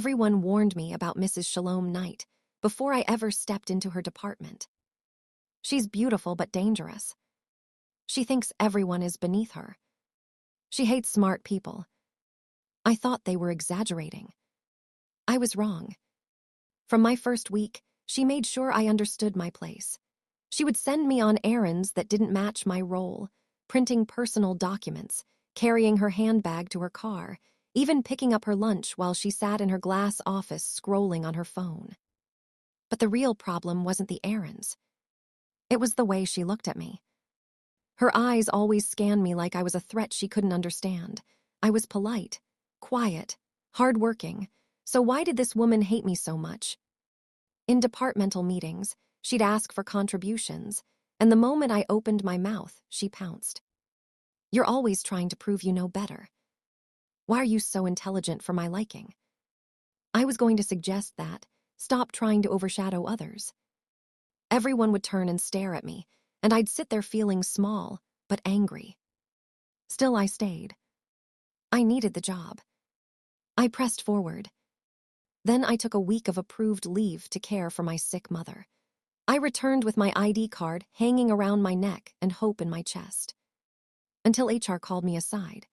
Everyone warned me about Mrs. Shalom Knight before I ever stepped into her department. She's beautiful but dangerous. She thinks everyone is beneath her. She hates smart people. I thought they were exaggerating. I was wrong. From my first week, she made sure I understood my place. She would send me on errands that didn't match my role, printing personal documents, carrying her handbag to her car, even picking up her lunch while she sat in her glass office scrolling on her phone. But the real problem wasn't the errands. It was the way she looked at me. Her eyes always scanned me like I was a threat she couldn't understand. I was polite, quiet, hardworking, so why did this woman hate me so much? In departmental meetings, she'd ask for contributions, and the moment I opened my mouth, she pounced. You're always trying to prove you know better. Why are you so intelligent for my liking? I was going to suggest that. Stop trying to overshadow others. Everyone would turn and stare at me, and I'd sit there feeling small, but angry. Still, I stayed. I needed the job. I pressed forward. Then I took a week of approved leave to care for my sick mother. I returned with my ID card hanging around my neck and hope in my chest. Until HR called me aside.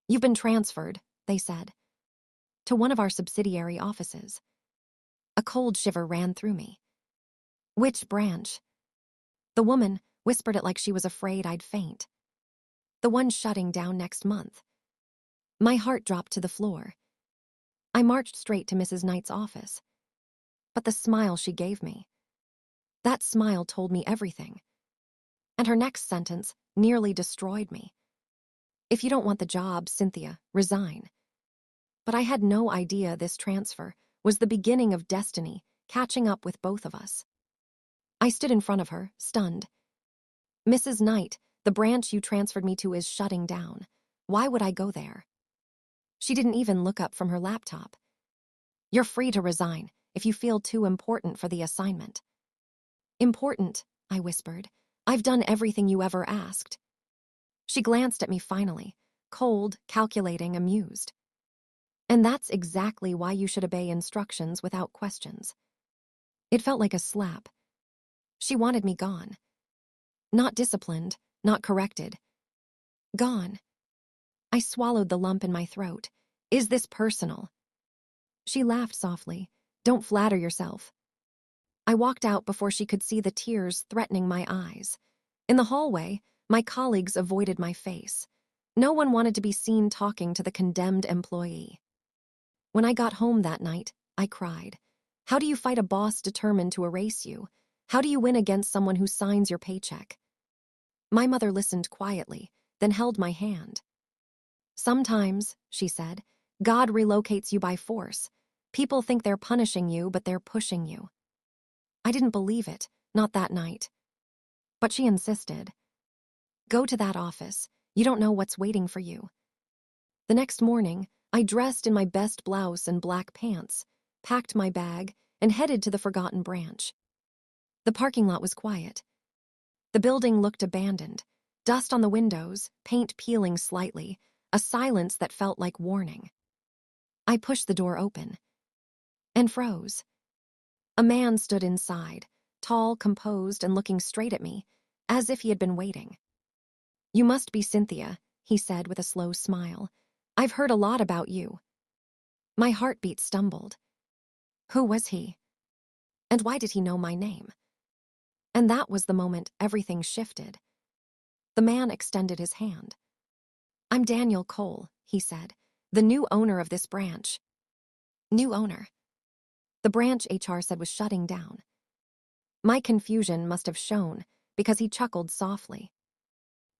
You've been transferred, they said, to one of our subsidiary offices. A cold shiver ran through me. Which branch? The woman whispered it like she was afraid I'd faint. The one shutting down next month. My heart dropped to the floor. I marched straight to Mrs. Knight's office. But the smile she gave me, that smile told me everything. And her next sentence nearly destroyed me. If you don't want the job, Cynthia, resign. But I had no idea this transfer was the beginning of destiny catching up with both of us. I stood in front of her, stunned. Mrs. Knight, the branch you transferred me to is shutting down. Why would I go there? She didn't even look up from her laptop. You're free to resign if you feel too important for the assignment. Important, I whispered. I've done everything you ever asked. She glanced at me finally, cold, calculating, amused. And that's exactly why you should obey instructions without questions. It felt like a slap. She wanted me gone. Not disciplined, not corrected. Gone. I swallowed the lump in my throat. Is this personal? She laughed softly. Don't flatter yourself. I walked out before she could see the tears threatening my eyes. In the hallway, my colleagues avoided my face. No one wanted to be seen talking to the condemned employee. When I got home that night, I cried. How do you fight a boss determined to erase you? How do you win against someone who signs your paycheck? My mother listened quietly, then held my hand. Sometimes, she said, God relocates you by force. People think they're punishing you, but they're pushing you. I didn't believe it, not that night. But she insisted. Go to that office. You don't know what's waiting for you. The next morning, I dressed in my best blouse and black pants, packed my bag, and headed to the forgotten branch. The parking lot was quiet. The building looked abandoned, dust on the windows, paint peeling slightly, a silence that felt like warning. I pushed the door open and froze. A man stood inside, tall, composed, and looking straight at me, as if he had been waiting. You must be Cynthia, he said with a slow smile. I've heard a lot about you. My heartbeat stumbled. Who was he? And why did he know my name? And that was the moment everything shifted. The man extended his hand. I'm Daniel Cole, he said, the new owner of this branch. New owner. The branch HR said was shutting down. My confusion must have shown because he chuckled softly.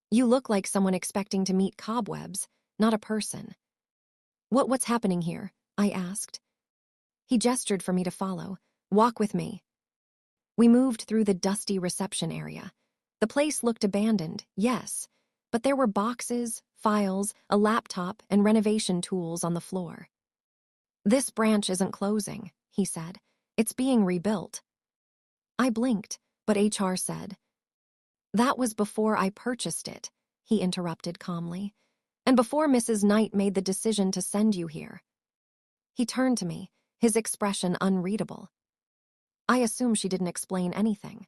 You look like someone expecting to meet cobwebs, not a person. What's happening here? I asked. He gestured for me to follow. Walk with me. We moved through the dusty reception area. The place looked abandoned, yes, but there were boxes, files, a laptop, and renovation tools on the floor. This branch isn't closing, he said. It's being rebuilt. I blinked, but HR said. That was before I purchased it, he interrupted calmly, and before Mrs. Knight made the decision to send you here. He turned to me, his expression unreadable. I assume she didn't explain anything.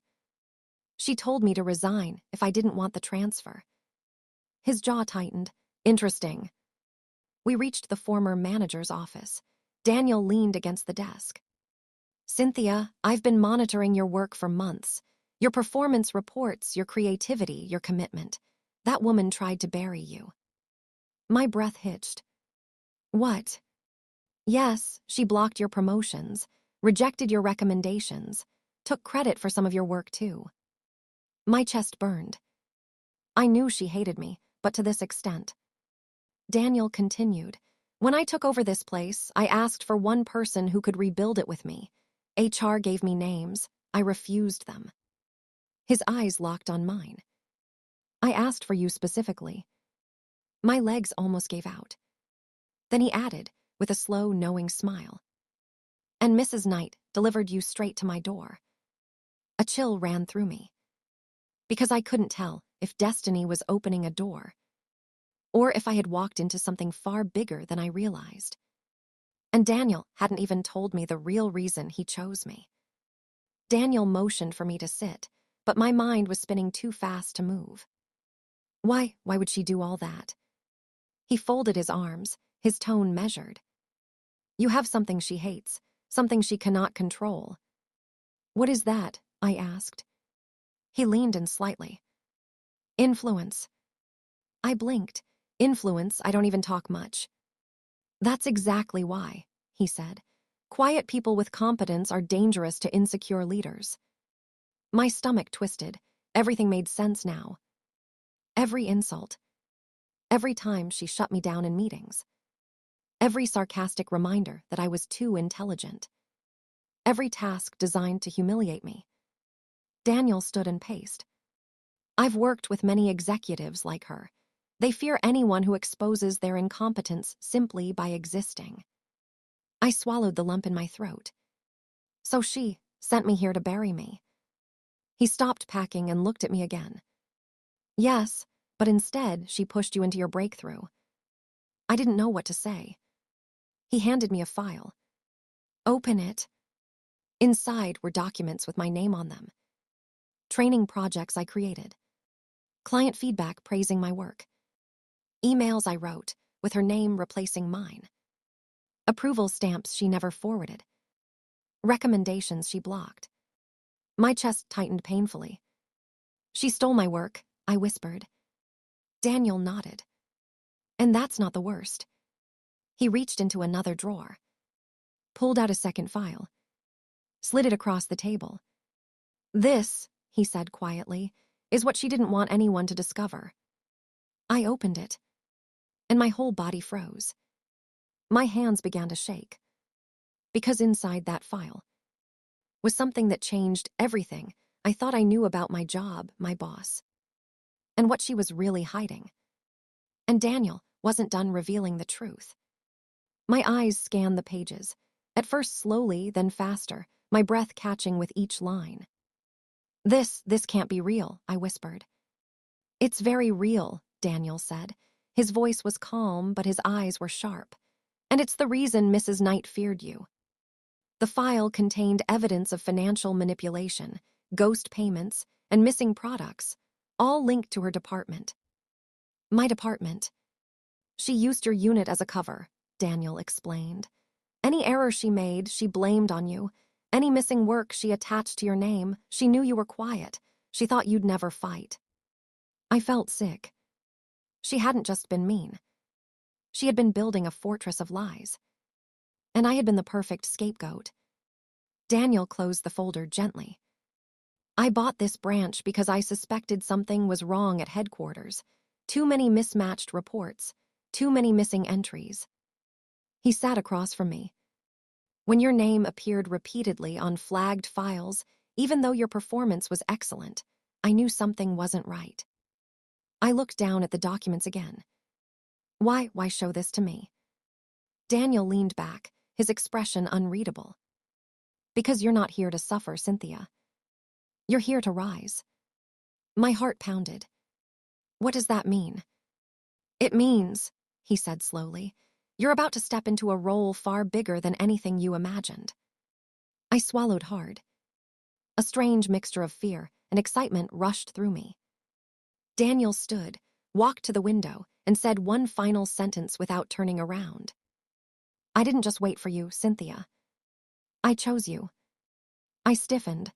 She told me to resign if I didn't want the transfer. His jaw tightened. Interesting. We reached the former manager's office. Daniel leaned against the desk. Cynthia, I've been monitoring your work for months. Your performance reports, your creativity, your commitment. That woman tried to bury you. My breath hitched. What? Yes, she blocked your promotions, rejected your recommendations, took credit for some of your work too. My chest burned. I knew she hated me, but to this extent. Daniel continued. When I took over this place, I asked for one person who could rebuild it with me. HR gave me names. I refused them. His eyes locked on mine. I asked for you specifically. My legs almost gave out. Then he added, with a slow, knowing smile. And Mrs. Knight delivered you straight to my door. A chill ran through me. Because I couldn't tell if destiny was opening a door, or if I had walked into something far bigger than I realized. And Daniel hadn't even told me the real reason he chose me. Daniel motioned for me to sit, but my mind was spinning too fast to move. Why would she do all that? He folded his arms, his tone measured. You have something she hates, something she cannot control. What is that? I asked. He leaned in slightly. Influence. I blinked. Influence, I don't even talk much. That's exactly why, he said. Quiet people with competence are dangerous to insecure leaders. My stomach twisted. Everything made sense now. Every insult. Every time she shut me down in meetings. Every sarcastic reminder that I was too intelligent. Every task designed to humiliate me. Daniel stood and paced. I've worked with many executives like her. They fear anyone who exposes their incompetence simply by existing. I swallowed the lump in my throat. So she sent me here to bury me. He stopped packing and looked at me again. Yes, but instead she pushed you into your breakthrough. I didn't know what to say. He handed me a file. Open it. Inside were documents with my name on them. Training projects I created. Client feedback praising my work. Emails I wrote, with her name replacing mine. Approval stamps she never forwarded. Recommendations she blocked. My chest tightened painfully. She stole my work, I whispered. Daniel nodded. And that's not the worst. He reached into another drawer. Pulled out a second file. Slid it across the table. This, he said quietly, is what she didn't want anyone to discover. I opened it, and my whole body froze. My hands began to shake. Because inside that file was something that changed everything I thought I knew about my job, my boss, and what she was really hiding. And Daniel wasn't done revealing the truth. My eyes scanned the pages, at first slowly, then faster, my breath catching with each line. This can't be real, I whispered. It's very real, Daniel said. His voice was calm, but his eyes were sharp. And it's the reason Mrs. Knight feared you. The file contained evidence of financial manipulation, ghost payments, and missing products, all linked to her department. My department. She used your unit as a cover, Daniel explained. Any error she made, she blamed on you. Any missing work she attached to your name, she knew you were quiet. She thought you'd never fight. I felt sick. She hadn't just been mean. She had been building a fortress of lies. And I had been the perfect scapegoat. Daniel closed the folder gently. I bought this branch because I suspected something was wrong at headquarters. Too many mismatched reports. Too many missing entries. He sat across from me. When your name appeared repeatedly on flagged files, even though your performance was excellent, I knew something wasn't right. I looked down at the documents again. Why show this to me? Daniel leaned back, his expression unreadable. Because you're not here to suffer, Cynthia. You're here to rise. My heart pounded. What does that mean? It means, he said slowly, You're about to step into a role far bigger than anything you imagined. I swallowed hard. A strange mixture of fear and excitement rushed through me. Daniel stood, walked to the window, and said one final sentence without turning around. I didn't just wait for you, Cynthia. I chose you. I stiffened.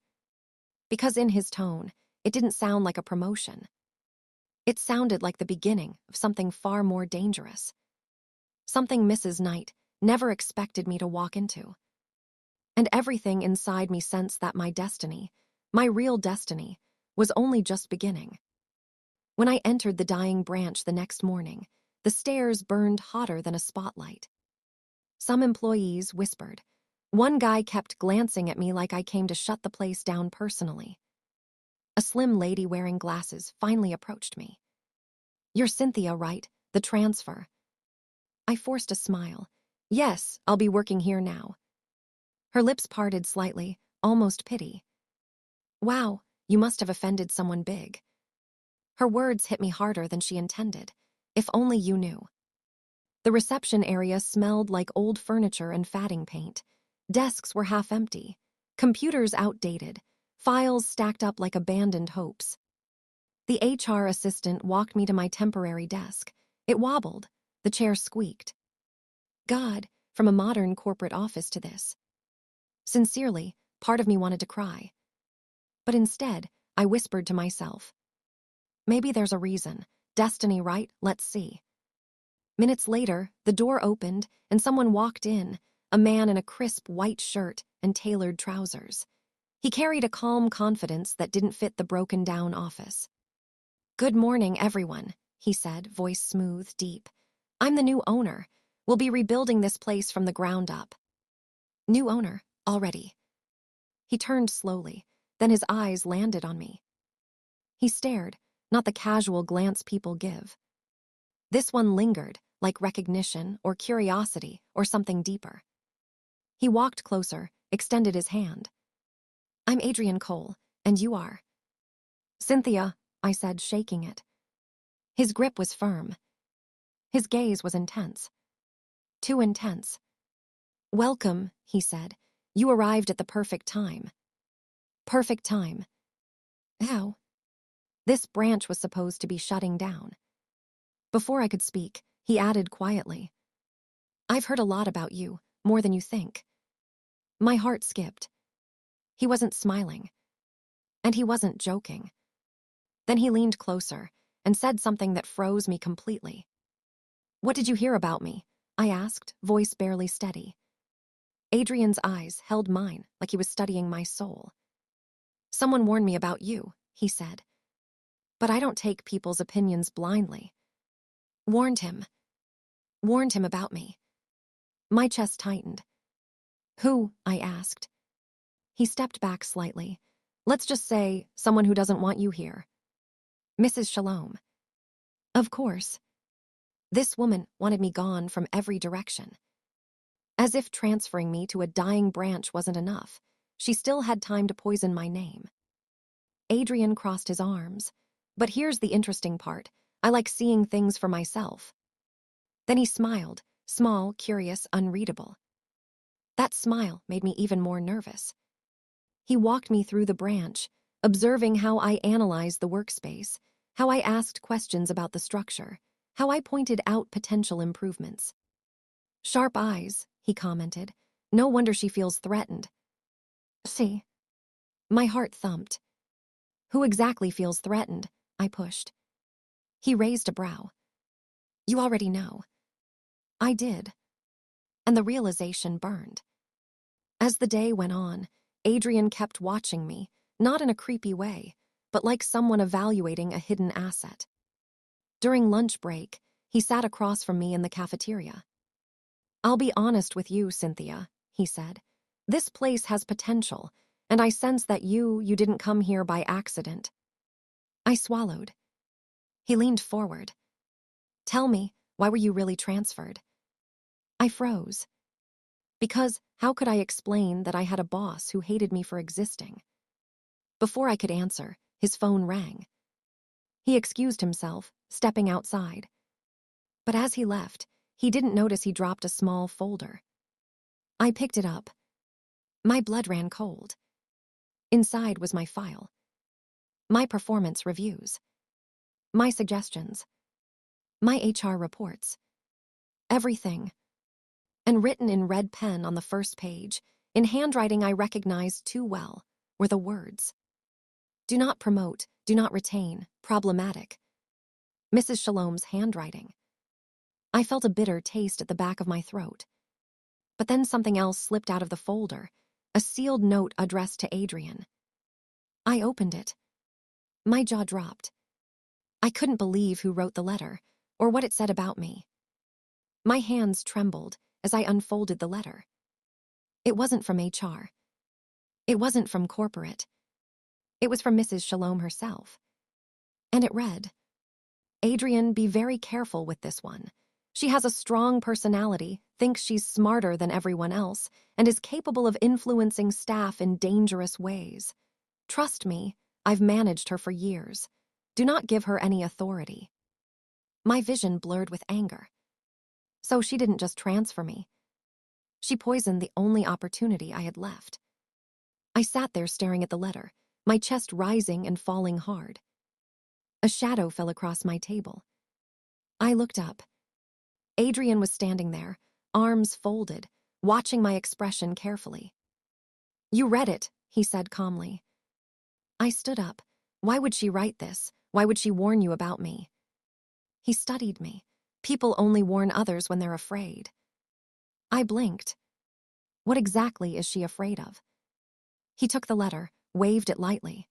Because in his tone, it didn't sound like a promotion. It sounded like the beginning of something far more dangerous. Something Mrs. Knight never expected me to walk into. And everything inside me sensed that my destiny, my real destiny, was only just beginning. When I entered the dying branch the next morning, the stairs burned hotter than a spotlight. Some employees whispered. One guy kept glancing at me like I came to shut the place down personally. A slim lady wearing glasses finally approached me. You're Cynthia, right? The transfer. I forced a smile. Yes, I'll be working here now. Her lips parted slightly, almost pity. Wow, you must have offended someone big. Her words hit me harder than she intended. If only you knew. The reception area smelled like old furniture and fatting paint. Desks were half empty, computers outdated, files stacked up like abandoned hopes. The HR assistant walked me to my temporary desk. It wobbled. The chair squeaked. God, from a modern corporate office to this. Sincerely, part of me wanted to cry. But instead, I whispered to myself. Maybe there's a reason. Destiny, right? Let's see. Minutes later, the door opened and someone walked in, a man in a crisp white shirt and tailored trousers. He carried a calm confidence that didn't fit the broken-down office. Good morning, everyone, he said, voice smooth, deep. I'm the new owner. We'll be rebuilding this place from the ground up. New owner, already. He turned slowly, then his eyes landed on me. He stared, not the casual glance people give. This one lingered, like recognition or curiosity or something deeper. He walked closer, extended his hand. I'm Adrian Cole, and you are? Cynthia, I said, shaking it. His grip was firm. His gaze was intense. Too intense. Welcome, he said. You arrived at the perfect time. Perfect time. How? This branch was supposed to be shutting down. Before I could speak, he added quietly. I've heard a lot about you, more than you think. My heart skipped. He wasn't smiling. And he wasn't joking. Then he leaned closer and said something that froze me completely. What did you hear about me? I asked, voice barely steady. Adrian's eyes held mine like he was studying my soul. Someone warned me about you, he said. But I don't take people's opinions blindly. Warned him. Warned him about me. My chest tightened. Who? I asked. He stepped back slightly. Let's just say someone who doesn't want you here. Mrs. Shalom. Of course. This woman wanted me gone from every direction. As if transferring me to a dying branch wasn't enough, she still had time to poison my name. Adrian crossed his arms. But here's the interesting part. I like seeing things for myself. Then he smiled, small, curious, unreadable. That smile made me even more nervous. He walked me through the branch, observing how I analyzed the workspace, how I asked questions about the structure, how I pointed out potential improvements. Sharp eyes, he commented. No wonder she feels threatened. See? My heart thumped. Who exactly feels threatened? I pushed. He raised a brow. You already know. I did. And the realization burned. As the day went on, Adrian kept watching me, not in a creepy way, but like someone evaluating a hidden asset. During lunch break, he sat across from me in the cafeteria. I'll be honest with you, Cynthia, he said. This place has potential, and I sense that you didn't come here by accident. I swallowed. He leaned forward. Tell me, why were you really transferred? I froze. Because how could I explain that I had a boss who hated me for existing? Before I could answer, his phone rang. He excused himself, stepping outside. But as he left, he didn't notice he dropped a small folder. I picked it up. My blood ran cold. Inside was my file. My performance reviews. My suggestions. My HR reports. Everything. And written in red pen on the first page, in handwriting I recognized too well, were the words: "Do not promote, do not retain, problematic." Mrs. Shalom's handwriting. I felt a bitter taste at the back of my throat. But then something else slipped out of the folder, a sealed note addressed to Adrian. I opened it. My jaw dropped. I couldn't believe who wrote the letter, or what it said about me. My hands trembled as I unfolded the letter. It wasn't from HR. It wasn't from corporate. It was from Mrs. Shalom herself. And it read, "Adrian, be very careful with this one. She has a strong personality, thinks she's smarter than everyone else, and is capable of influencing staff in dangerous ways. Trust me, I've managed her for years. Do not give her any authority." My vision blurred with anger. So she didn't just transfer me. She poisoned the only opportunity I had left. I sat there staring at the letter, my chest rising and falling hard. A shadow fell across my table. I looked up. Adrian was standing there, arms folded, watching my expression carefully. "You read it," he said calmly. I stood up. Why would she write this? Why would she warn you about me? He studied me. People only warn others when they're afraid. I blinked. What exactly is she afraid of? He took the letter, waved it lightly.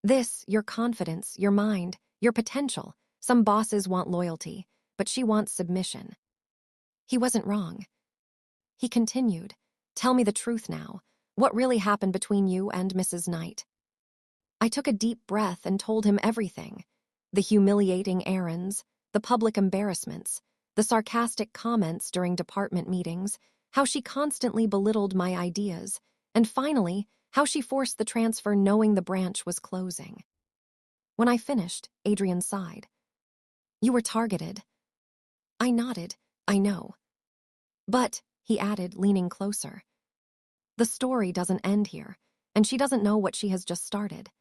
"This, your confidence, your mind, your potential. Some bosses want loyalty, but she wants submission." He wasn't wrong. He continued, "Tell me the truth now. What really happened between you and Mrs. Knight?" I took a deep breath and told him everything. The humiliating errands, the public embarrassments, the sarcastic comments during department meetings, how she constantly belittled my ideas, and finally, how she forced the transfer knowing the branch was closing. When I finished, Adrian sighed. "You were targeted." I nodded. "I know." "But," he added, leaning closer, "the story doesn't end here, and she doesn't know what she has just started."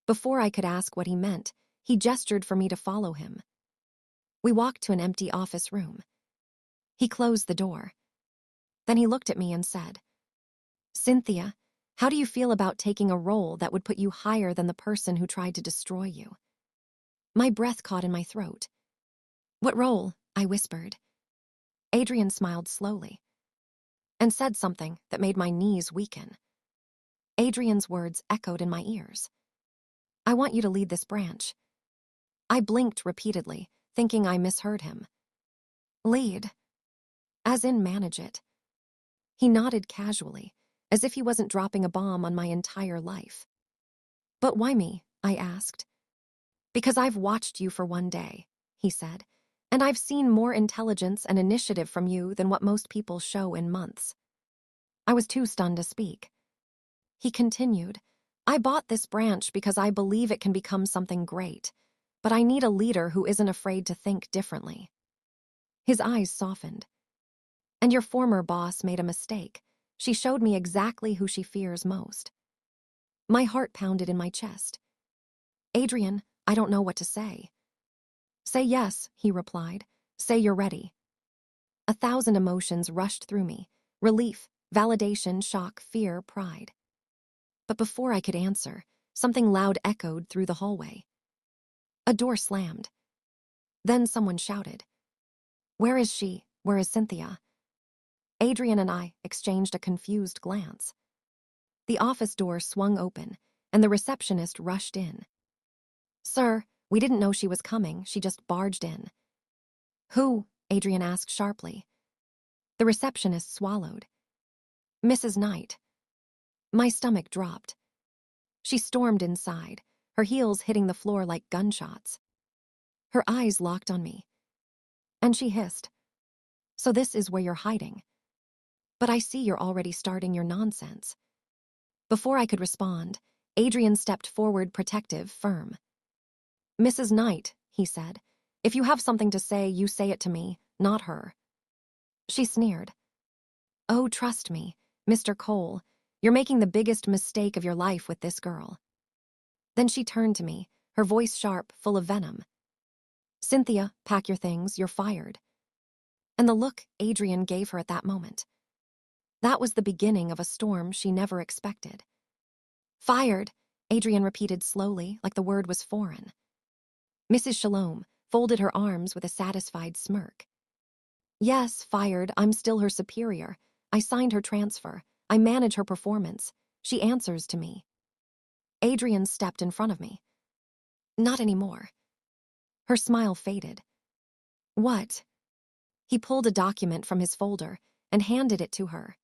Before I could ask what he meant, he gestured for me to follow him. We walked to an empty office room. He closed the door. Then he looked at me and said, "Cynthia, how do you feel about taking a role that would put you higher than the person who tried to destroy you?" My breath caught in my throat. "What role?" I whispered. Adrian smiled slowly and said something that made my knees weaken. Adrian's words echoed in my ears. "I want you to lead this branch." I blinked repeatedly, thinking I misheard him. "Lead? As in manage it?" He nodded casually, as if he wasn't dropping a bomb on my entire life. "But why me?" I asked. "Because I've watched you for one day," he said, "and I've seen more intelligence and initiative from you than what most people show in months." I was too stunned to speak. He continued, "I bought this branch because I believe it can become something great, but I need a leader who isn't afraid to think differently." His eyes softened. "And your former boss made a mistake. She showed me exactly who she fears most." My heart pounded in my chest. "Adrian, I don't know what to say." "Say yes," he replied. "Say you're ready." 1,000 emotions rushed through me: relief, validation, shock, fear, pride. But before I could answer, something loud echoed through the hallway. A door slammed. Then someone shouted, "Where is she? Where is Cynthia?" Adrian and I exchanged a confused glance. The office door swung open, and the receptionist rushed in. "Sir, we didn't know she was coming. She just barged in." "Who?" Adrian asked sharply. The receptionist swallowed. "Mrs. Knight." My stomach dropped. She stormed inside, her heels hitting the floor like gunshots. Her eyes locked on me. And she hissed, "So this is where you're hiding. But I see you're already starting your nonsense." Before I could respond, Adrian stepped forward, protective, firm. "Mrs. Knight," he said, "if you have something to say, you say it to me, not her. She sneered. Oh, trust me, Mr. Cole, you're making the biggest mistake of your life with this girl. Then she turned to me, her voice sharp, full of venom. Cynthia, pack your things, you're fired. And the look Adrian gave her at that moment. That was the beginning of a storm she never expected. Fired, Adrian repeated slowly, like the word was foreign. Mrs. Shalom folded her arms with a satisfied smirk. Yes, fired, I'm still her superior. I signed her transfer. I manage her performance. She answers to me. Adrian stepped in front of me. Not anymore. Her smile faded. What? He pulled a document from his folder and handed it to her.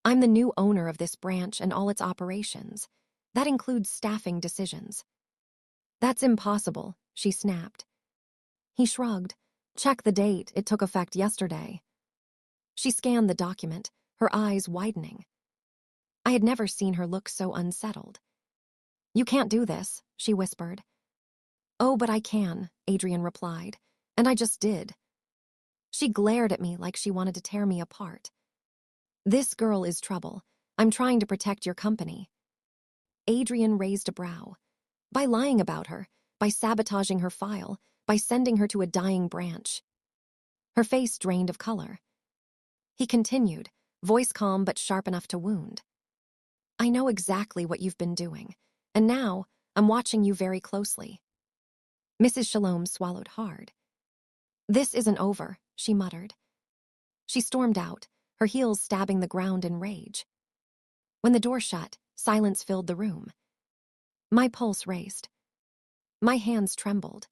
I'm the new owner of this branch and all its operations. That includes staffing decisions. That's impossible, she snapped. He shrugged. Check the date, it took effect yesterday. She scanned the document, her eyes widening. I had never seen her look so unsettled. You can't do this, she whispered. Oh, but I can, Adrian replied, and I just did. She glared at me like she wanted to tear me apart. This girl is trouble. I'm trying to protect your company. Adrian raised a brow. By lying about her, by sabotaging her file, by sending her to a dying branch. Her face drained of color. He continued, voice calm but sharp enough to wound. I know exactly what you've been doing, and now I'm watching you very closely. Mrs. Shalom swallowed hard. This isn't over, she muttered. She stormed out, her heels stabbing the ground in rage. When the door shut, silence filled the room. My pulse raced. My hands trembled.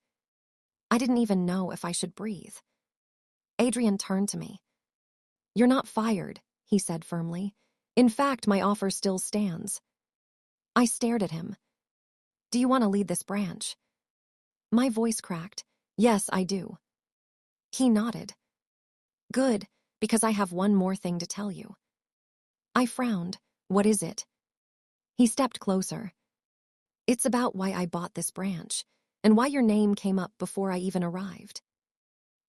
I didn't even know if I should breathe. Adrian turned to me. You're not fired, he said firmly. In fact, my offer still stands. I stared at him. Do you want to lead this branch? My voice cracked. Yes, I do. He nodded. Good, because I have one more thing to tell you. I frowned. What is it? He stepped closer. It's about why I bought this branch, and why your name came up before I even arrived.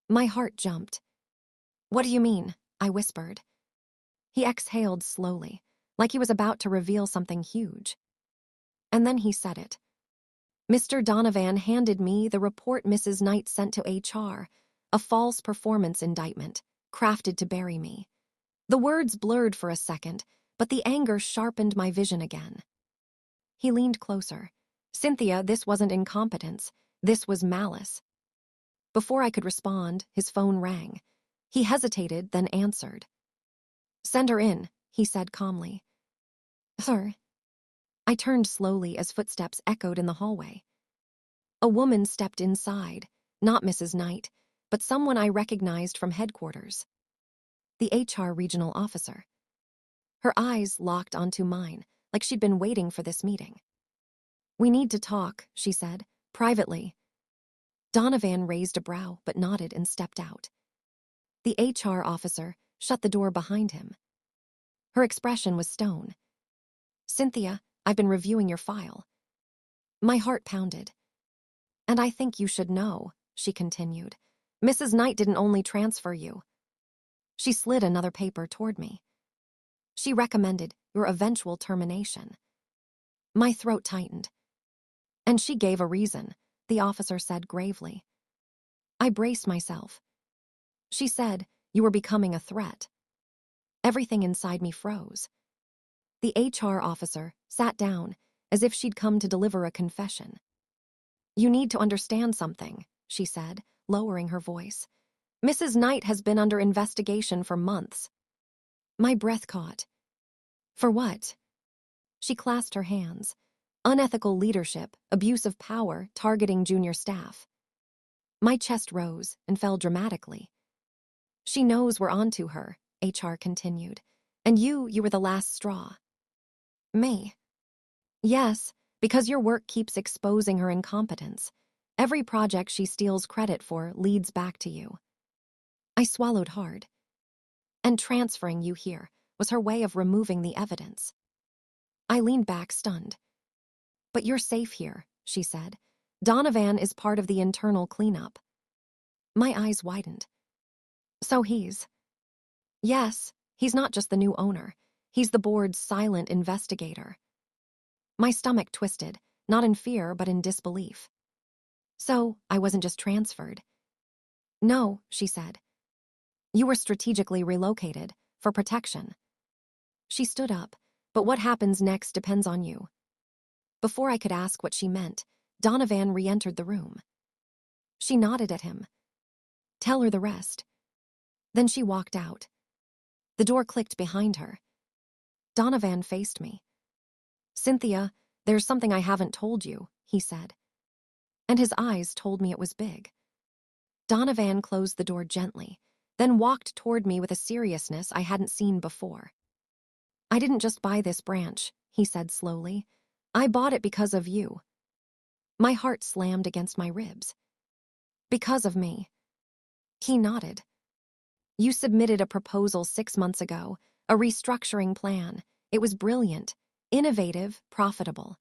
My heart jumped. What do you mean? I whispered. He exhaled slowly, like he was about to reveal something huge. And then he said it. Mr. Donovan handed me the report Mrs. Knight sent to HR, a false performance indictment, crafted to bury me. The words blurred for a second, but the anger sharpened my vision again. He leaned closer. Cynthia, this wasn't incompetence. This was malice. Before I could respond, his phone rang. He hesitated, then answered. Send her in, he said calmly. Sir. I turned slowly as footsteps echoed in the hallway. A woman stepped inside, not Mrs. Knight, but someone I recognized from headquarters. The HR regional officer. Her eyes locked onto mine, like she'd been waiting for this meeting. We need to talk, she said, privately. Donovan raised a brow but nodded and stepped out. The HR officer shut the door behind him. Her expression was stone. Cynthia, I've been reviewing your file. My heart pounded. And I think you should know, she continued. Mrs. Knight didn't only transfer you. She slid another paper toward me. She recommended your eventual termination. My throat tightened. And she gave a reason, the officer said gravely. I braced myself. She said you were becoming a threat. Everything inside me froze. The HR officer sat down as if she'd come to deliver a confession. You need to understand something, she said, lowering her voice. Mrs. Knight has been under investigation for months. My breath caught. For what? She clasped her hands. Unethical leadership, abuse of power, targeting junior staff. My chest rose and fell dramatically. She knows we're onto her, HR continued. And you were the last straw. Me? Yes, because your work keeps exposing her incompetence. Every project she steals credit for leads back to you. I swallowed hard. And transferring you here was her way of removing the evidence. I leaned back, stunned. But you're safe here, she said. Donovan is part of the internal cleanup. My eyes widened. So yes, he's not just the new owner. He's the board's silent investigator. My stomach twisted, not in fear, but in disbelief. So, I wasn't just transferred. No, she said. You were strategically relocated, for protection. She stood up, but what happens next depends on you. Before I could ask what she meant, Donovan re-entered the room. She nodded at him. Tell her the rest. Then she walked out. The door clicked behind her. Donovan faced me. Cynthia, there's something I haven't told you, he said. And his eyes told me it was big. Donovan closed the door gently, then walked toward me with a seriousness I hadn't seen before. I didn't just buy this branch, he said slowly. I bought it because of you. My heart slammed against my ribs. Because of me. He nodded. You submitted a proposal 6 months ago, a restructuring plan. It was brilliant, innovative, profitable.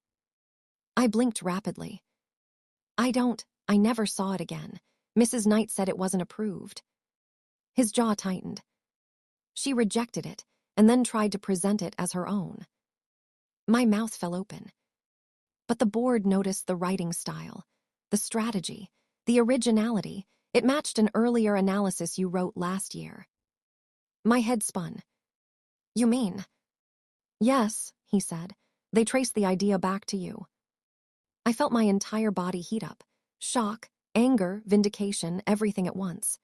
I blinked rapidly. I never saw it again. Mrs. Knight said it wasn't approved. His jaw tightened. She rejected it, and then tried to present it as her own. My mouth fell open. But the board noticed the writing style, the strategy, the originality. It matched an earlier analysis you wrote last year. My head spun. You mean? Yes, he said. They traced the idea back to you. I felt my entire body heat up. Shock, anger, vindication, everything at once.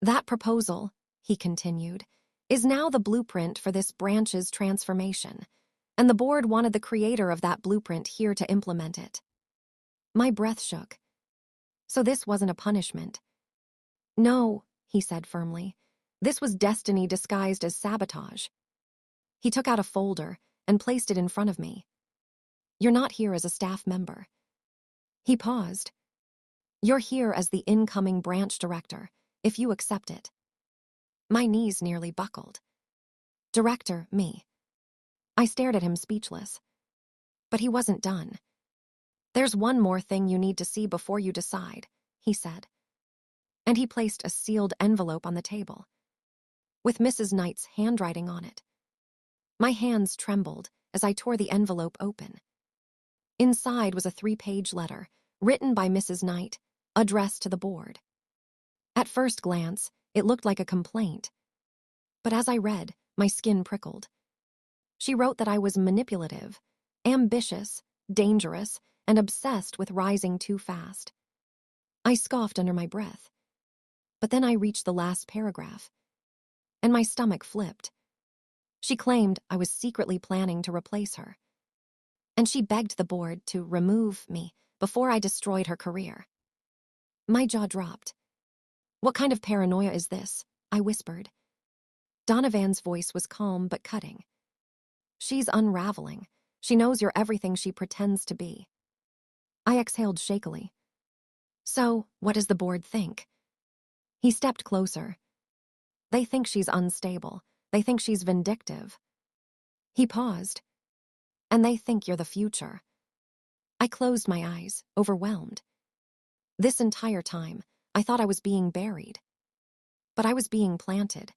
That proposal, he continued, is now the blueprint for this branch's transformation, and the board wanted the creator of that blueprint here to implement it. My breath shook. So this wasn't a punishment. No, he said firmly. This was destiny disguised as sabotage. He took out a folder and placed it in front of me. You're not here as a staff member. He paused. You're here as the incoming branch director, if you accept it. My knees nearly buckled. Director, me. I stared at him speechless. But he wasn't done. There's one more thing you need to see before you decide, he said. And he placed a sealed envelope on the table, with Mrs. Knight's handwriting on it. My hands trembled as I tore the envelope open. Inside was a 3-page letter, written by Mrs. Knight, addressed to the board. At first glance, it looked like a complaint. But as I read, my skin prickled. She wrote that I was manipulative, ambitious, dangerous, and obsessed with rising too fast. I scoffed under my breath. But then I reached the last paragraph, and my stomach flipped. She claimed I was secretly planning to replace her. And she begged the board to remove me before I destroyed her career. My jaw dropped. What kind of paranoia is this? I whispered. Donovan's voice was calm but cutting. She's unraveling. She knows you're everything she pretends to be. I exhaled shakily. So, what does the board think? He stepped closer. They think she's unstable. They think she's vindictive. He paused. And they think you're the future. I closed my eyes, overwhelmed. This entire time, I thought I was being buried. But I was being planted.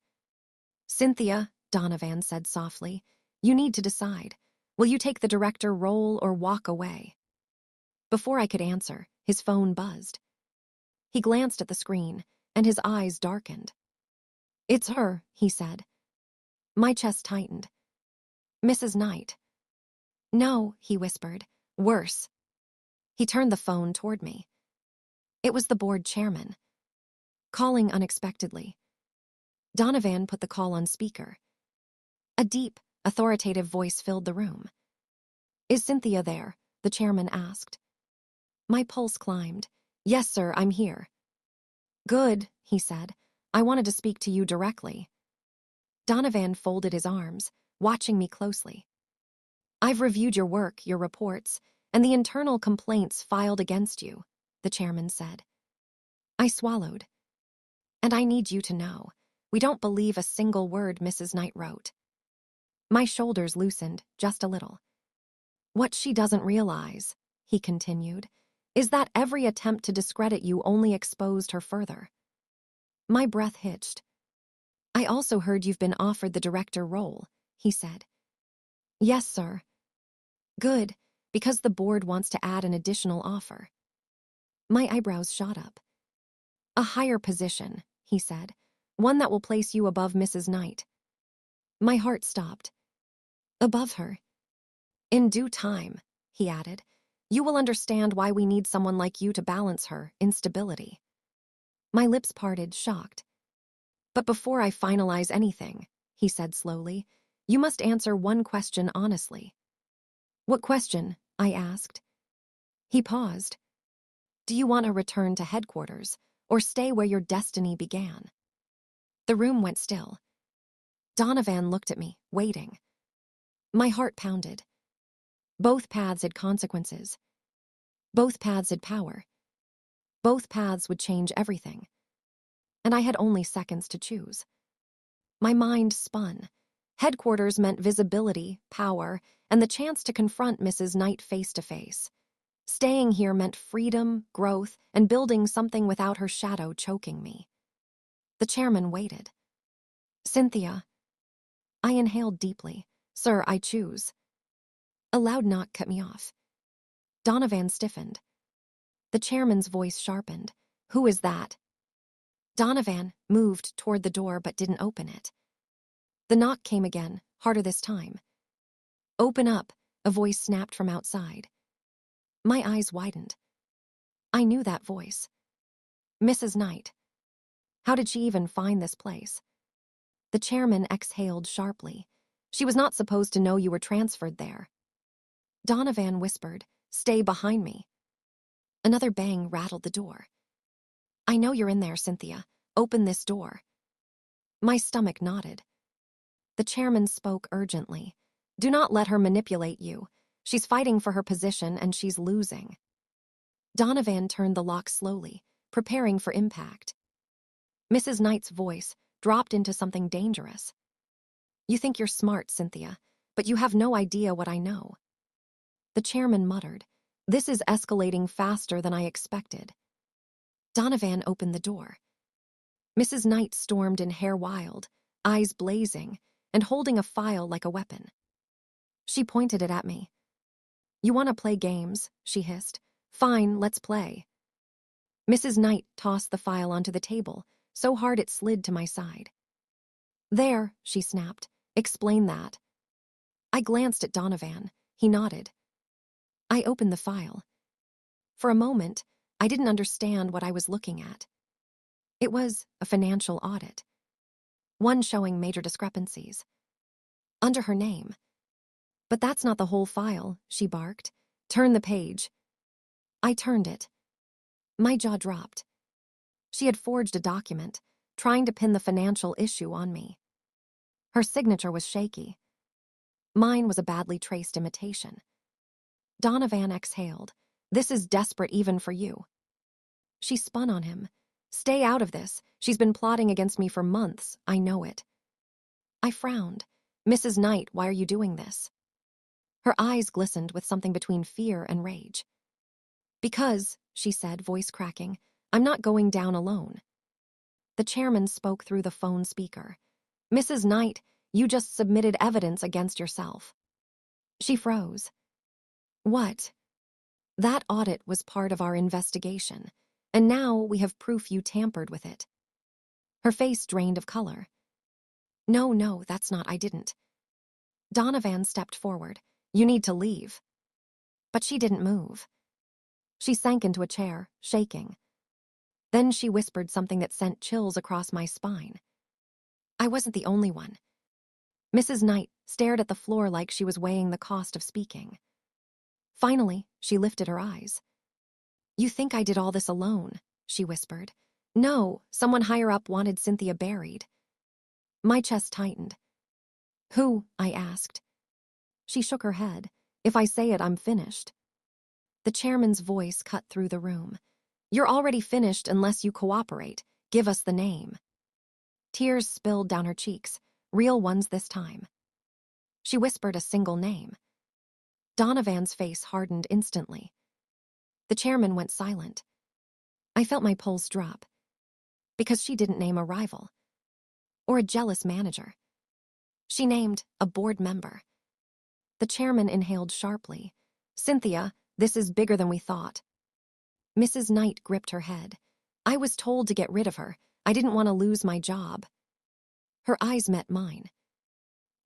Cynthia, Donovan said softly, you need to decide. Will you take the director role or walk away? Before I could answer, his phone buzzed. He glanced at the screen, and his eyes darkened. It's her, he said. My chest tightened. Mrs. Knight. No, he whispered. Worse. He turned the phone toward me. It was the board chairman. Calling unexpectedly. Donovan put the call on speaker. A deep, authoritative voice filled the room. Is Cynthia there? The chairman asked. My pulse climbed. Yes, sir, I'm here. Good, he said. I wanted to speak to you directly. Donovan folded his arms, watching me closely. I've reviewed your work, your reports, and the internal complaints filed against you, the chairman said. I swallowed. And I need you to know, we don't believe a single word Mrs. Knight wrote. My shoulders loosened just a little. What she doesn't realize, he continued, is that every attempt to discredit you only exposed her further. My breath hitched. I also heard you've been offered the director role, he said. Yes, sir. Good, because the board wants to add an additional offer. My eyebrows shot up. A higher position, he said. One that will place you above Mrs. Knight. My heart stopped. Above her? In due time, he added. You will understand why we need someone like you to balance her instability. My lips parted, shocked. But before I finalize anything, he said slowly, you must answer one question honestly. What question? I asked. He paused. Do you want to return to headquarters, or stay where your destiny began? The room went still. Donovan looked at me, waiting. My heart pounded. Both paths had consequences. Both paths had power. Both paths would change everything. And I had only seconds to choose. My mind spun. Headquarters meant visibility, power, and the chance to confront Mrs. Knight face to face. Staying here meant freedom, growth, and building something without her shadow choking me. The chairman waited. Cynthia. I inhaled deeply. Sir, I choose. A loud knock cut me off. Donovan stiffened. The chairman's voice sharpened. Who is that? Donovan moved toward the door but didn't open it. The knock came again, harder this time. Open up, a voice snapped from outside. My eyes widened. I knew that voice. Mrs. Knight. How did she even find this place? The chairman exhaled sharply. She was not supposed to know you were transferred there. Donovan whispered, Stay behind me. Another bang rattled the door. I know you're in there, Cynthia. Open this door. My stomach knotted. The chairman spoke urgently. Do not let her manipulate you. She's fighting for her position and she's losing. Donovan turned the lock slowly, preparing for impact. Mrs. Knight's voice dropped into something dangerous. You think you're smart, Cynthia, but you have no idea what I know. The chairman muttered, This is escalating faster than I expected. Donovan opened the door. Mrs. Knight stormed in hair wild, eyes blazing, and holding a file like a weapon. She pointed it at me. You want to play games, she hissed. Fine, let's play. Mrs. Knight tossed the file onto the table, so hard it slid to my side. There, she snapped. Explain that. I glanced at Donovan. He nodded. I opened the file. For a moment, I didn't understand what I was looking at. It was a financial audit. One showing major discrepancies. Under her name. But that's not the whole file, she barked. Turn the page. I turned it. My jaw dropped. She had forged a document, trying to pin the financial issue on me. Her signature was shaky. Mine was a badly traced imitation. Donovan exhaled. This is desperate even for you. She spun on him. Stay out of this. She's been plotting against me for months. I know it. I frowned. Mrs. Knight, why are you doing this? Her eyes glistened with something between fear and rage. Because, she said, voice cracking, I'm not going down alone. The chairman spoke through the phone speaker. Mrs. Knight, you just submitted evidence against yourself. She froze. What? That audit was part of our investigation, and now we have proof you tampered with it. Her face drained of color. No, that's not, I didn't. Donovan stepped forward. You need to leave. But she didn't move. She sank into a chair, shaking. Then she whispered something that sent chills across my spine. I wasn't the only one. Mrs. Knight stared at the floor like she was weighing the cost of speaking. Finally, she lifted her eyes. You think I did all this alone, she whispered. No, someone higher up wanted Cynthia buried. My chest tightened. Who? I asked. She shook her head. If I say it, I'm finished. The chairman's voice cut through the room. You're already finished unless you cooperate. Give us the name. Tears spilled down her cheeks, real ones this time. She whispered a single name. Donovan's face hardened instantly. The chairman went silent. I felt my pulse drop. because she didn't name a rival or a jealous manager. She named a board member. The chairman inhaled sharply. Cynthia, this is bigger than we thought. Mrs. Knight gripped her head. I was told to get rid of her. I didn't want to lose my job. Her eyes met mine.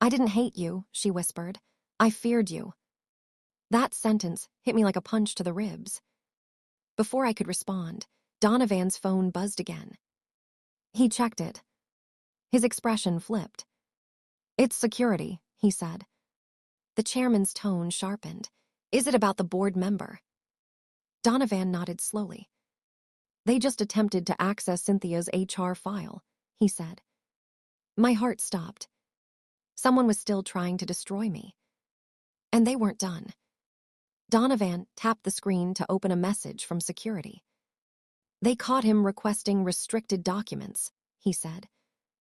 I didn't hate you, she whispered. I feared you. That sentence hit me like a punch to the ribs. Before I could respond, Donovan's phone buzzed again. He checked it. His expression flipped. It's security, he said. The chairman's tone sharpened. Is it about the board member? Donovan nodded slowly. They just attempted to access Cynthia's HR file, he said. My heart stopped. Someone was still trying to destroy me. And they weren't done. Donovan tapped the screen to open a message from security. They caught him requesting restricted documents, he said,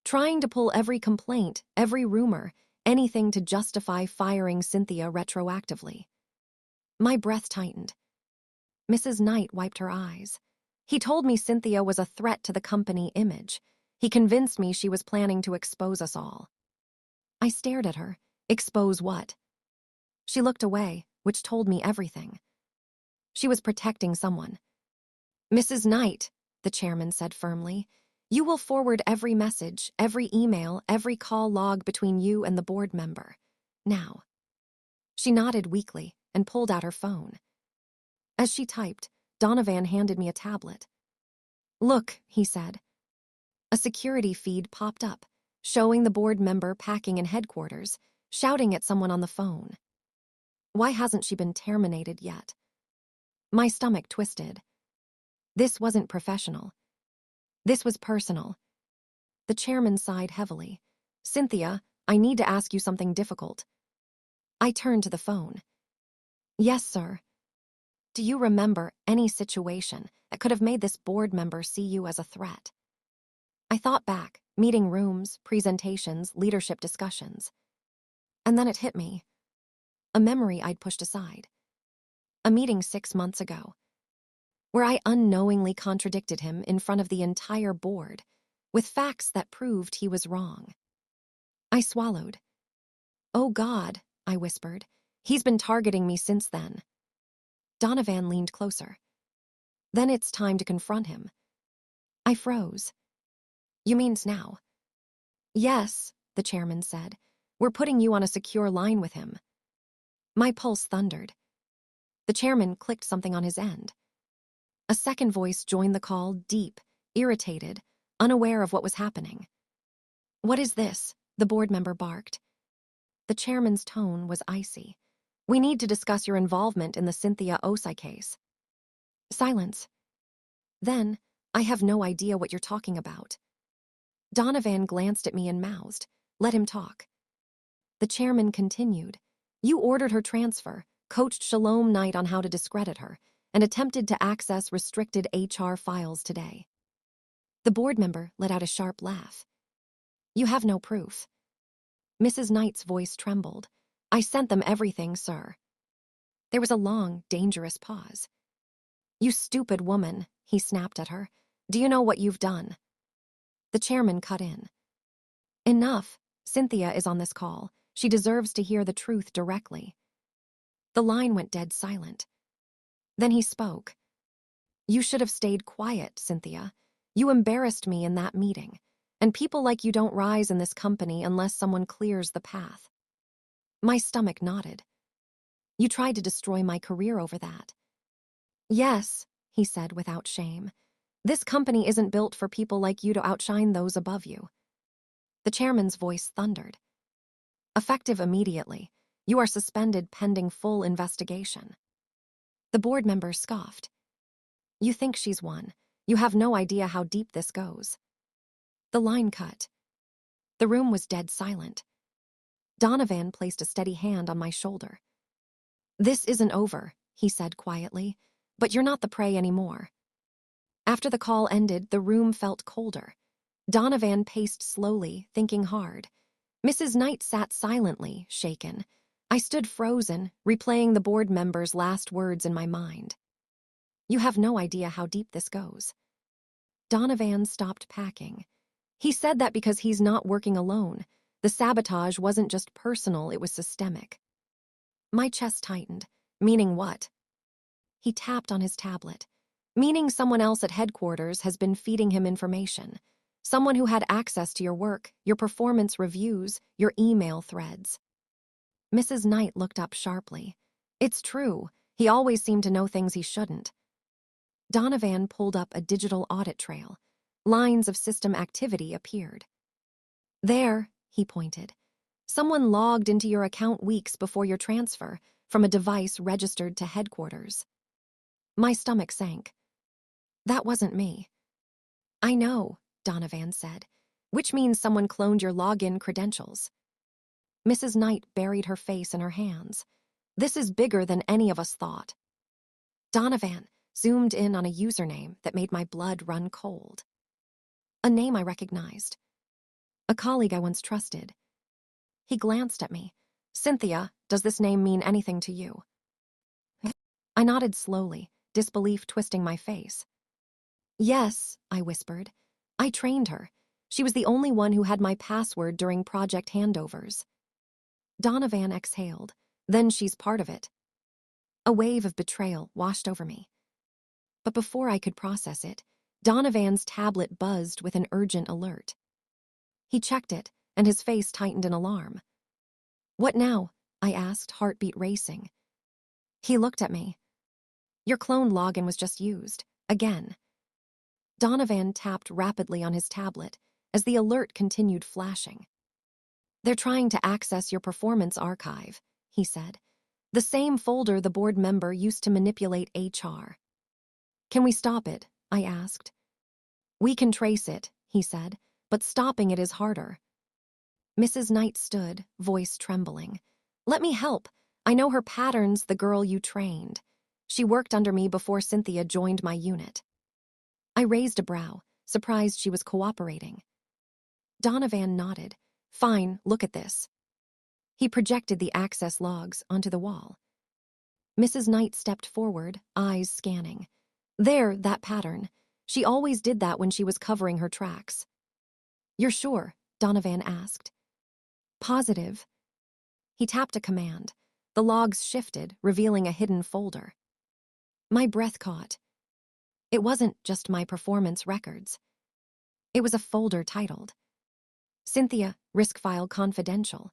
trying to pull every complaint, every rumor, anything to justify firing Cynthia retroactively. My breath tightened. Mrs. Knight wiped her eyes. He told me Cynthia was a threat to the company image. He convinced me she was planning to expose us all. I stared at her. Expose what? She looked away, which told me everything. She was protecting someone. Mrs. Knight, the chairman said firmly, you will forward every message, every email, every call log between you and the board member. Now. She nodded weakly and pulled out her phone. As she typed, Donovan handed me a tablet. Look, he said. A security feed popped up, showing the board member packing in headquarters, shouting at someone on the phone. Why hasn't she been terminated yet? My stomach twisted. This wasn't professional. This was personal. The chairman sighed heavily. Cynthia, I need to ask you something difficult. I turned to the phone. Yes, sir. Do you remember any situation that could have made this board member see you as a threat? I thought back, meeting rooms, presentations, leadership discussions. And then it hit me. A memory I'd pushed aside. A meeting 6 months ago, where I unknowingly contradicted him in front of the entire board, with facts that proved he was wrong. I swallowed. Oh God, I whispered. He's been targeting me since then. Donovan leaned closer. Then it's time to confront him. I froze. You mean now? Yes, the chairman said. We're putting you on a secure line with him. My pulse thundered. The chairman clicked something on his end. A second voice joined the call, deep, irritated, unaware of what was happening. What is this? The board member barked. The chairman's tone was icy. We need to discuss your involvement in the Cynthia Osai case. Silence. Then, I have no idea what you're talking about. Donovan glanced at me and mouthed. Let him talk. The chairman continued. You ordered her transfer, coached Shalom Knight on how to discredit her, and attempted to access restricted HR files today. The board member let out a sharp laugh. You have no proof. Mrs. Knight's voice trembled. I sent them everything, sir. There was a long, dangerous pause. You stupid woman, he snapped at her. Do you know what you've done? The chairman cut in. Enough. Cynthia is on this call. She deserves to hear the truth directly. The line went dead silent. Then he spoke. You should have stayed quiet, Cynthia. You embarrassed me in that meeting. And people like you don't rise in this company unless someone clears the path. My stomach knotted. You tried to destroy my career over that. Yes, he said without shame. This company isn't built for people like you to outshine those above you. The chairman's voice thundered. Effective immediately. You are suspended pending full investigation. The board member scoffed. You think she's won. You have no idea how deep this goes. The line cut. The room was dead silent. Donovan placed a steady hand on my shoulder. This isn't over, he said quietly, but you're not the prey anymore. After the call ended, the room felt colder. Donovan paced slowly, thinking hard. Mrs. Knight sat silently, shaken. I stood frozen, replaying the board member's last words in my mind. You have no idea how deep this goes. Donovan stopped packing. He said that because he's not working alone. The sabotage wasn't just personal, it was systemic. My chest tightened. Meaning what? He tapped on his tablet. Meaning someone else at headquarters has been feeding him information. Someone who had access to your work, your performance reviews, your email threads. Mrs. Knight looked up sharply. It's true. He always seemed to know things he shouldn't. Donovan pulled up a digital audit trail. Lines of system activity appeared. There, he pointed. Someone logged into your account weeks before your transfer from a device registered to headquarters. My stomach sank. That wasn't me. I know, Donovan said, which means someone cloned your login credentials. Mrs. Knight buried her face in her hands. This is bigger than any of us thought. Donovan zoomed in on a username that made my blood run cold. A name I recognized. A colleague I once trusted. He glanced at me. Cynthia, does this name mean anything to you? I nodded slowly, disbelief twisting my face. Yes, I whispered. I trained her. She was the only one who had my password during project handovers. Donovan exhaled. Then she's part of it. A wave of betrayal washed over me. But before I could process it, Donovan's tablet buzzed with an urgent alert. He checked it, and his face tightened in alarm. What now? I asked, heartbeat racing. He looked at me. Your clone login was just used. Again. Donovan tapped rapidly on his tablet as the alert continued flashing. They're trying to access your performance archive, he said. The same folder the board member used to manipulate HR. Can we stop it? I asked. We can trace it, he said, but stopping it is harder. Mrs. Knight stood, voice trembling. Let me help. I know her patterns, the girl you trained. She worked under me before Cynthia joined my unit. I raised a brow, surprised she was cooperating. Donovan nodded. Fine, look at this. He projected the access logs onto the wall. Mrs. Knight stepped forward, eyes scanning. There, that pattern. She always did that when she was covering her tracks. You're sure? Donovan asked. Positive. He tapped a command. The logs shifted, revealing a hidden folder. My breath caught. It wasn't just my performance records. It was a folder titled Cynthia, Risk File Confidential.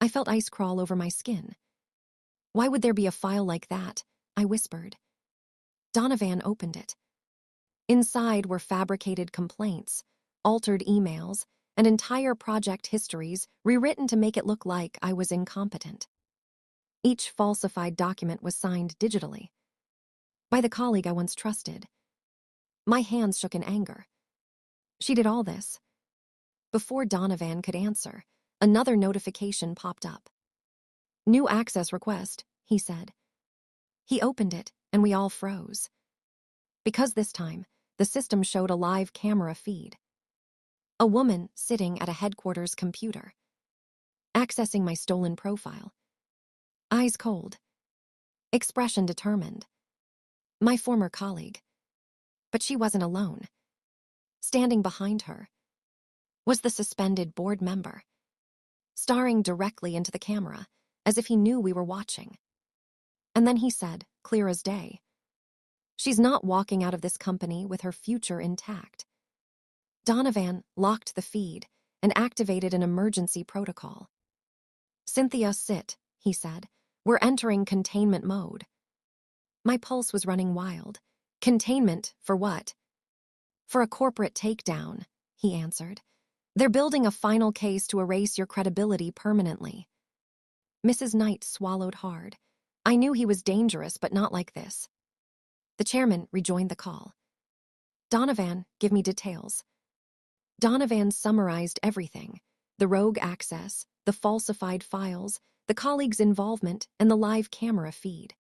I felt ice crawl over my skin. Why would there be a file like that? I whispered. Donovan opened it. Inside were fabricated complaints, altered emails, and entire project histories rewritten to make it look like I was incompetent. Each falsified document was signed digitally. By the colleague I once trusted. My hands shook in anger. She did all this. Before Donovan could answer, another notification popped up. New access request, he said. He opened it, and we all froze. Because this time, the system showed a live camera feed. A woman sitting at a headquarters computer, accessing my stolen profile. Eyes cold. Expression determined. My former colleague. But she wasn't alone. Standing behind her was the suspended board member, staring directly into the camera, as if he knew we were watching. And then he said, clear as day, she's not walking out of this company with her future intact. Donovan locked the feed and activated an emergency protocol. Cynthia, sit, he said. We're entering containment mode. My pulse was running wild. Containment for what? For a corporate takedown, he answered. They're building a final case to erase your credibility permanently. Mrs. Knight swallowed hard. I knew he was dangerous, but not like this. The chairman rejoined the call. Donovan, give me details. Donovan summarized everything. The rogue access, the falsified files, the colleagues' involvement, and the live camera feed.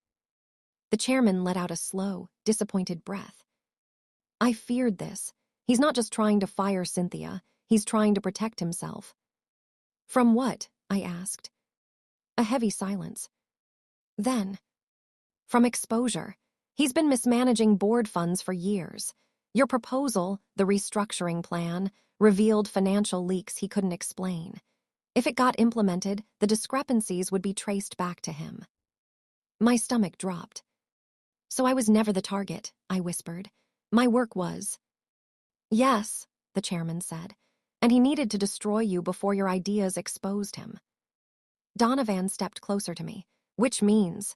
The chairman let out a slow, disappointed breath. I feared this. He's not just trying to fire Cynthia, he's trying to protect himself. From what? I asked. A heavy silence. Then, from exposure. He's been mismanaging board funds for years. Your proposal, the restructuring plan, revealed financial leaks he couldn't explain. If it got implemented, the discrepancies would be traced back to him. My stomach dropped. So I was never the target, I whispered. My work was. Yes, the chairman said, and he needed to destroy you before your ideas exposed him. Donovan stepped closer to me, which means.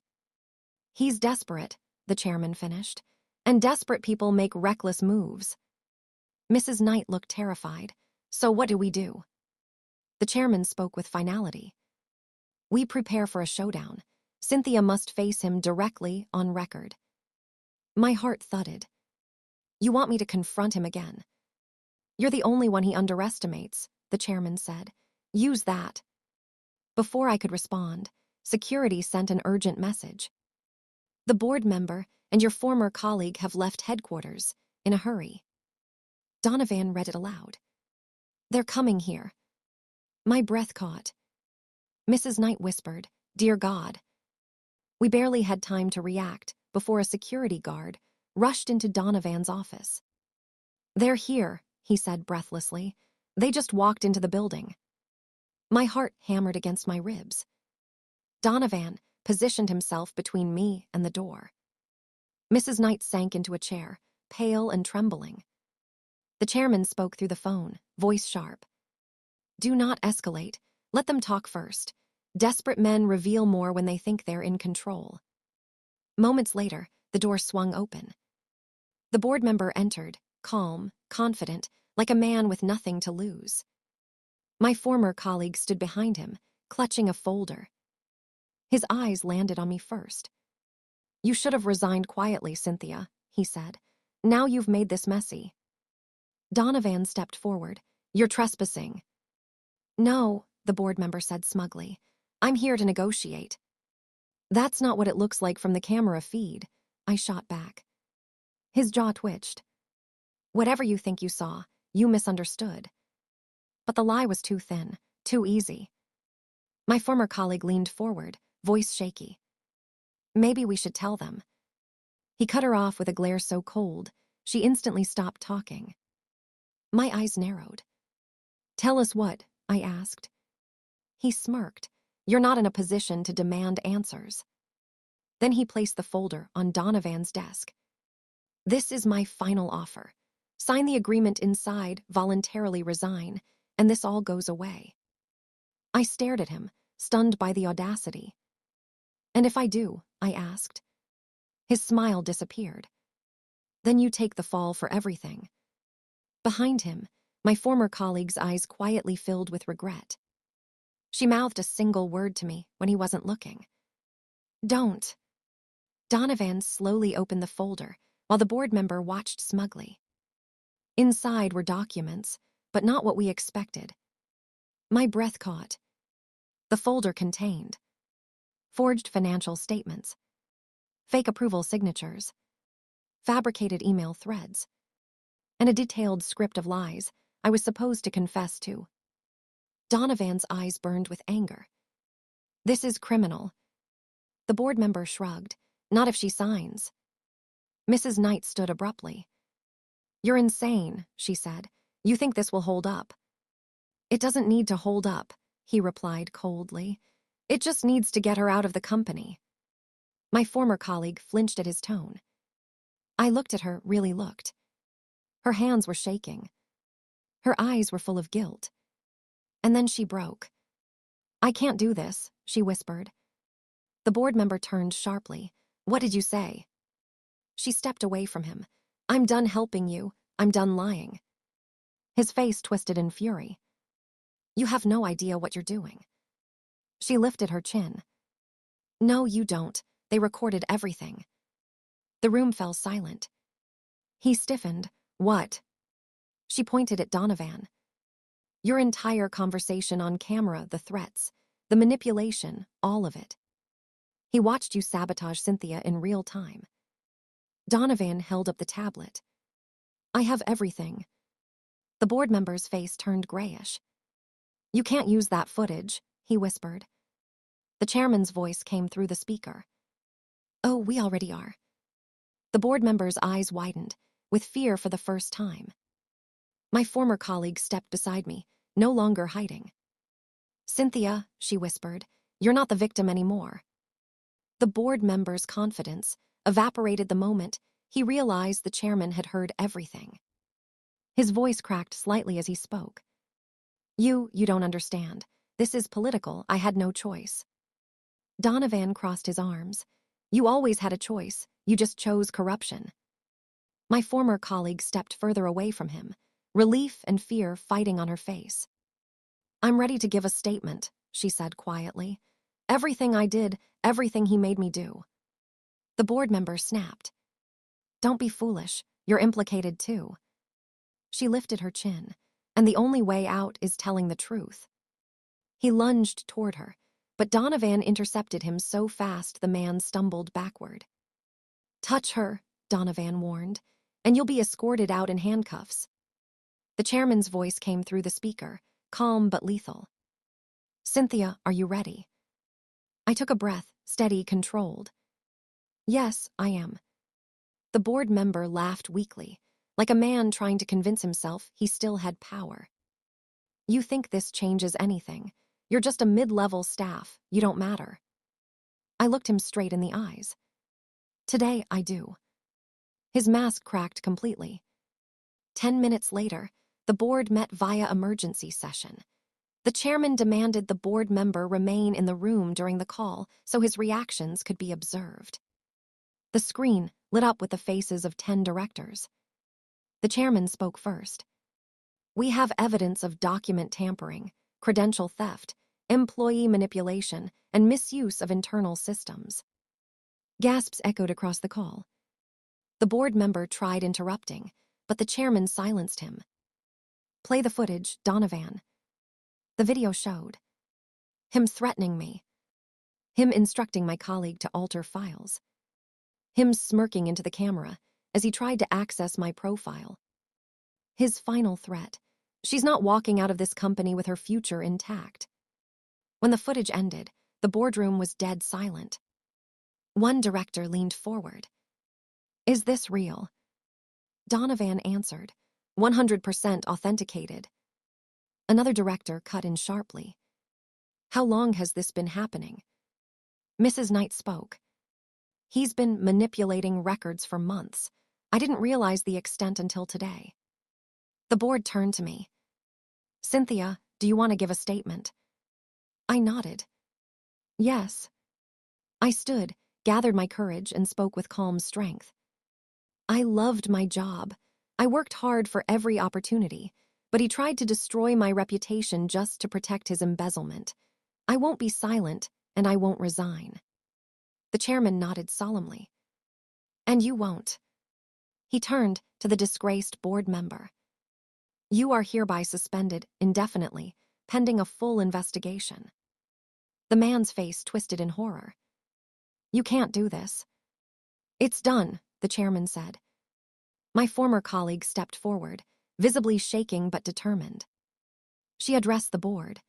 He's desperate, the chairman finished, and desperate people make reckless moves. Mrs. Knight looked terrified. So what do we do? The chairman spoke with finality. We prepare for a showdown. Cynthia must face him directly on record. My heart thudded. You want me to confront him again? You're the only one he underestimates, the chairman said. Use that. Before I could respond, security sent an urgent message. The board member and your former colleague have left headquarters, in a hurry. Donovan read it aloud. They're coming here. My breath caught. Mrs. Knight whispered, Dear God. We barely had time to react before a security guard rushed into Donovan's office. They're here, he said breathlessly. They just walked into the building. My heart hammered against my ribs. Donovan positioned himself between me and the door. Mrs. Knight sank into a chair, pale and trembling. The chairman spoke through the phone, voice sharp. Do not escalate. Let them talk first. Desperate men reveal more when they think they're in control. Moments later, the door swung open. The board member entered, calm, confident, like a man with nothing to lose. My former colleague stood behind him, clutching a folder. His eyes landed on me first. You should have resigned quietly, Cynthia, he said. Now you've made this messy. Donovan stepped forward. You're trespassing. No, the board member said smugly. I'm here to negotiate. That's not what it looks like from the camera feed, I shot back. His jaw twitched. Whatever you think you saw, you misunderstood. But the lie was too thin, too easy. My former colleague leaned forward, voice shaky. Maybe we should tell them. He cut her off with a glare so cold, she instantly stopped talking. My eyes narrowed. Tell us what? I asked. He smirked. You're not in a position to demand answers. Then he placed the folder on Donovan's desk. This is my final offer. Sign the agreement inside, voluntarily resign, and this all goes away. I stared at him, stunned by the audacity. And if I do? I asked. His smile disappeared. Then you take the fall for everything. Behind him, my former colleague's eyes quietly filled with regret. She mouthed a single word to me when he wasn't looking. Don't. Donovan slowly opened the folder while the board member watched smugly. Inside were documents, but not what we expected. My breath caught. The folder contained forged financial statements, fake approval signatures, fabricated email threads, and a detailed script of lies I was supposed to confess to. Donovan's eyes burned with anger. This is criminal. The board member shrugged. Not if she signs. Mrs. Knight stood abruptly. You're insane, she said. You think this will hold up. It doesn't need to hold up, he replied coldly. It just needs to get her out of the company. My former colleague flinched at his tone. I looked at her, really looked. Her hands were shaking. Her eyes were full of guilt. And then she broke. I can't do this, she whispered. The board member turned sharply. What did you say? She stepped away from him. I'm done helping you. I'm done lying. His face twisted in fury. You have no idea what you're doing. She lifted her chin. No, you don't. They recorded everything. The room fell silent. He stiffened. What? She pointed at Donovan. Your entire conversation on camera, the threats, the manipulation, all of it. He watched you sabotage Cynthia in real time. Donovan held up the tablet. I have everything. The board member's face turned grayish. You can't use that footage, he whispered. The chairman's voice came through the speaker. Oh, we already are. The board member's eyes widened. with fear for the first time. My former colleague stepped beside me, no longer hiding. "Cynthia," she whispered, "you're not the victim anymore." The board member's confidence evaporated the moment he realized the chairman had heard everything. His voice cracked slightly as he spoke. You don't understand. This is political. I had no choice." Donovan crossed his arms. "You always had a choice. You just chose corruption." My former colleague stepped further away from him, relief and fear fighting on her face. "I'm ready to give a statement," she said quietly. "Everything I did, everything he made me do." The board member snapped. "Don't be foolish. You're implicated too." She lifted her chin, and the only way out is telling the truth. He lunged toward her, but Donovan intercepted him so fast the man stumbled backward. "Touch her," Donovan warned, "and you'll be escorted out in handcuffs." The chairman's voice came through the speaker, calm but lethal. "Cynthia, are you ready?" I took a breath, steady, controlled. "Yes, I am." The board member laughed weakly, like a man trying to convince himself he still had power. "You think this changes anything. You're just a mid-level staff. You don't matter." I looked him straight in the eyes. "Today, I do." His mask cracked completely. 10 minutes later, the board met via emergency session. The chairman demanded the board member remain in the room during the call so his reactions could be observed. The screen lit up with the faces of 10 directors. The chairman spoke first. "We have evidence of document tampering, credential theft, employee manipulation, and misuse of internal systems." Gasps echoed across the call. The board member tried interrupting, but the chairman silenced him. "Play the footage, Donovan." The video showed him threatening me, him instructing my colleague to alter files, him smirking into the camera as he tried to access my profile. His final threat: "She's not walking out of this company with her future intact." When the footage ended, the boardroom was dead silent. One director leaned forward. "Is this real?" Donovan answered, "100% authenticated." Another director cut in sharply. "How long has this been happening?" Mrs. Knight spoke. "He's been manipulating records for months. I didn't realize the extent until today." The board turned to me. "Cynthia, do you want to give a statement?" I nodded. "Yes." I stood, gathered my courage, and spoke with calm strength. "I loved my job. I worked hard for every opportunity, but he tried to destroy my reputation just to protect his embezzlement. I won't be silent, and I won't resign." The chairman nodded solemnly. "And you won't." He turned to the disgraced board member. "You are hereby suspended indefinitely, pending a full investigation." The man's face twisted in horror. "You can't do this." "It's done," the chairman said. My former colleague stepped forward, visibly shaking but determined. She addressed the board.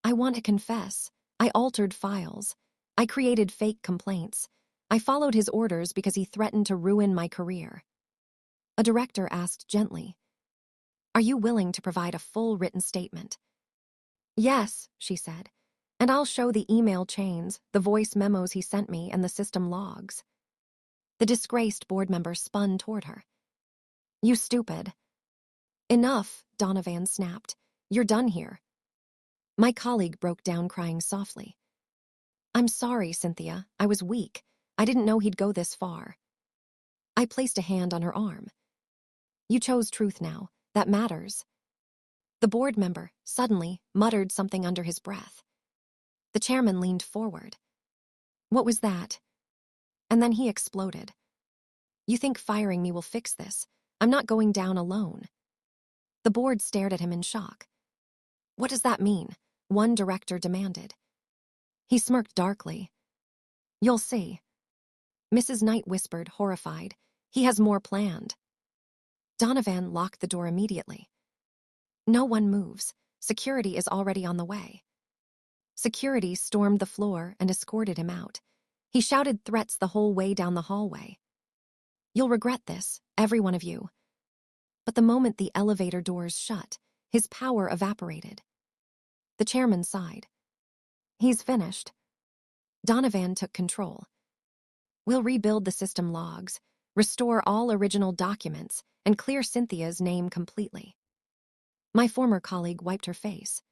"I want to confess. I altered files. I created fake complaints. I followed his orders because he threatened to ruin my career." A director asked gently, "Are you willing to provide a full written statement?" "Yes," she said, "and I'll show the email chains, the voice memos he sent me, and the system logs." The disgraced board member spun toward her. "You stupid." "Enough," Donovan snapped. "You're done here." My colleague broke down crying softly. "I'm sorry, Cynthia. I was weak. I didn't know he'd go this far." I placed a hand on her arm. "You chose truth now. That matters." The board member, suddenly, muttered something under his breath. The chairman leaned forward. "What was that?" And then he exploded. "You think firing me will fix this? I'm not going down alone." The board stared at him in shock. "What does that mean?" one director demanded. He smirked darkly. "You'll see." Mrs. Knight whispered, horrified, "He has more planned." Donovan locked the door immediately. "No one moves. Security is already on the way." Security stormed the floor and escorted him out. He shouted threats the whole way down the hallway. You'll regret this, every one of you. But the moment the elevator doors shut, his power evaporated. The chairman sighed. He's finished. Donovan took control. We'll rebuild the system logs, restore all original documents, and clear Cynthia's name completely. My former colleague wiped her face.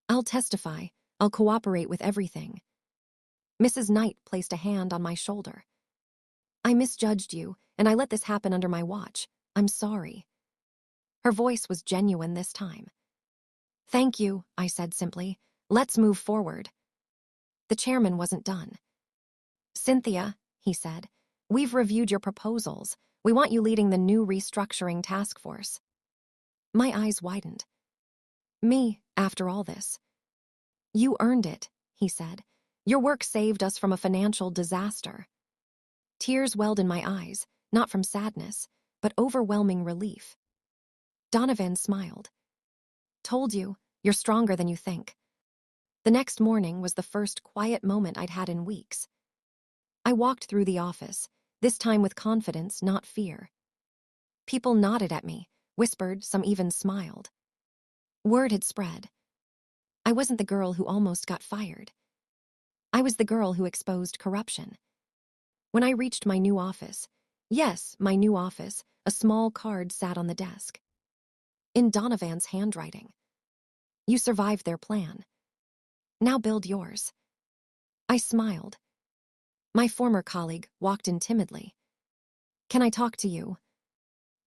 I'll testify. I'll cooperate with everything. Mrs. Knight placed a hand on my shoulder. I misjudged you, and I let this happen under my watch. I'm sorry. Her voice was genuine this time. Thank you, I said simply. Let's move forward. The chairman wasn't done. Cynthia, he said, we've reviewed your proposals. We want you leading the new restructuring task force. My eyes widened. Me, after all this. You earned it, he said. Your work saved us from a financial disaster. Tears welled in my eyes, not from sadness, but overwhelming relief. Donovan smiled. Told you, you're stronger than you think. The next morning was the first quiet moment I'd had in weeks. I walked through the office, this time with confidence, not fear. People nodded at me, whispered, some even smiled. Word had spread. I wasn't the girl who almost got fired. I was the girl who exposed corruption. When I reached my new office, yes, my new office, a small card sat on the desk. In Donovan's handwriting. You survived their plan. Now build yours. I smiled. My former colleague walked in timidly. Can I talk to you?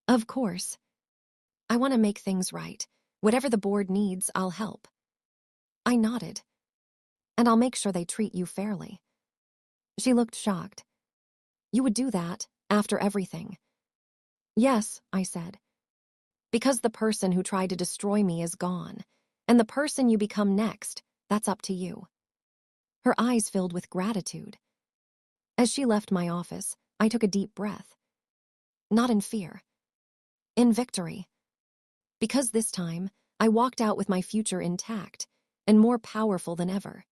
Of course. I want to make things right. Whatever the board needs, I'll help. I nodded. And I'll make sure they treat you fairly. She looked shocked. You would do that, after everything? Yes, I said. Because the person who tried to destroy me is gone, and the person you become next, that's up to you. Her eyes filled with gratitude. As she left my office, I took a deep breath. Not in fear. In victory. Because this time, I walked out with my future intact, and more powerful than ever.